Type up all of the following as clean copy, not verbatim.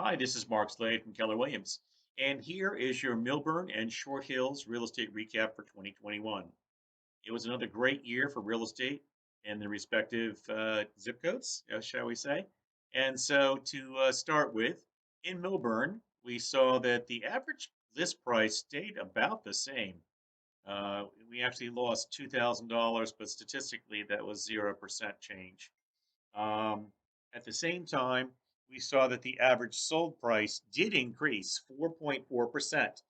Hi, this is Mark Slade from Keller Williams, and here is your Milburn and Short Hills real estate recap for 2021. It was another great year for real estate and the respective zip codes, shall we say. And so to start with, in Milburn, we saw that the average list price stayed about the same. We actually lost $2,000, but statistically, that was 0% change. Um, at the same time, we saw that the average sold price did increase 4.4%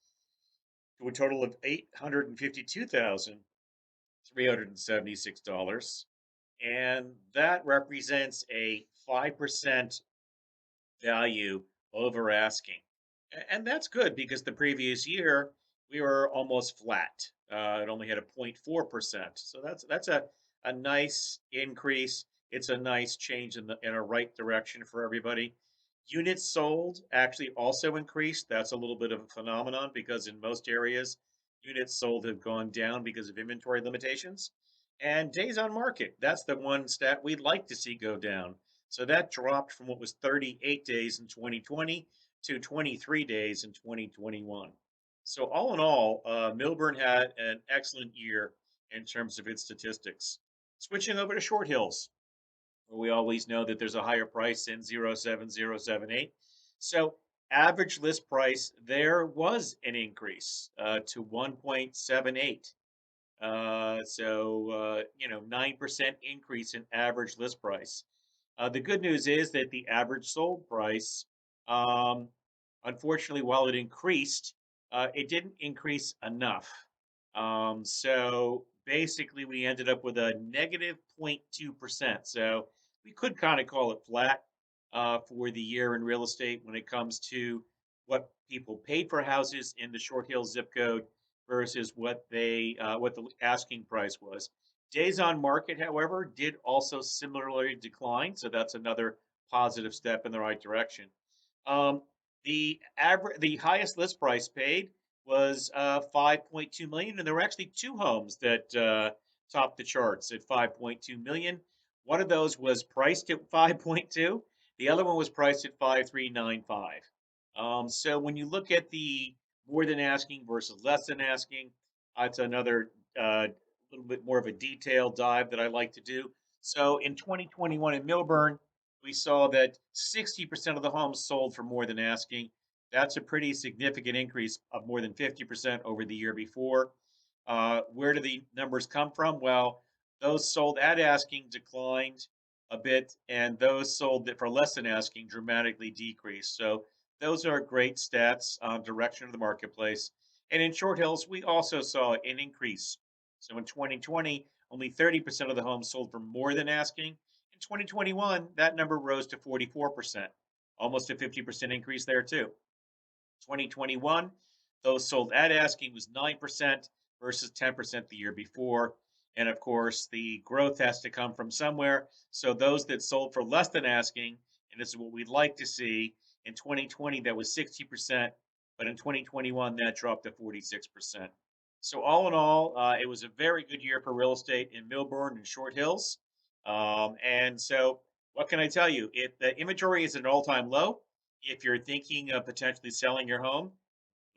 to a total of $852,376. And that represents a 5% value over asking. And that's good because the previous year we were almost flat. It only had a 0.4%. So that's a nice increase. It's a nice change in a right direction for everybody. Units sold actually also increased. That's a little bit of a phenomenon because in most areas, units sold have gone down because of inventory limitations. And days on market, that's the one stat we'd like to see go down. So that dropped from what was 38 days in 2020 to 23 days in 2021. So all in all, Milburn had an excellent year in terms of its statistics. Switching over to Short Hills, where we always know that there's a higher price in 07078. So average list price there was an increase to 1.78. 9% increase in average list price. The good news is that the average sold price, um, unfortunately, while it increased, it didn't increase enough. So basically, we ended up with a negative 0.2%. So we could kind of call it flat for the year in real estate when it comes to what people paid for houses in the Short Hills zip code versus what the asking price was. Days on market, however, did also similarly decline, so that's another positive step in the right direction. Um, the highest list price paid was 5.2 million, and there were actually two homes that topped the charts at 5.2 million. One of those was priced at 5.2. The other one was priced at 5,395. So when you look at the more than asking versus less than asking, it's another little bit more of a detailed dive that I like to do. So in 2021 in Milburn, we saw that 60% of the homes sold for more than asking. That's a pretty significant increase of more than 50% over the year before. Where do the numbers come from? Well, those sold at asking declined a bit, and those sold that for less than asking dramatically decreased. So those are great stats on direction of the marketplace. And in Short Hills, we also saw an increase. So in 2020, only 30% of the homes sold for more than asking. In 2021, that number rose to 44%, almost a 50% increase there too. 2021, those sold at asking was 9% versus 10% the year before. And of course, the growth has to come from somewhere. So those that sold for less than asking, and this is what we'd like to see, in 2020, that was 60%, but in 2021, that dropped to 46%. So all in all, it was a very good year for real estate in Milburn and Short Hills. And so what can I tell you? If the inventory is at an all-time low, if you're thinking of potentially selling your home,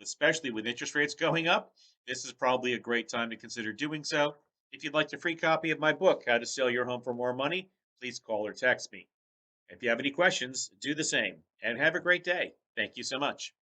especially with interest rates going up, this is probably a great time to consider doing so. If you'd like a free copy of my book, How to Sell Your Home for More Money, please call or text me. If you have any questions, do the same and have a great day. Thank you so much.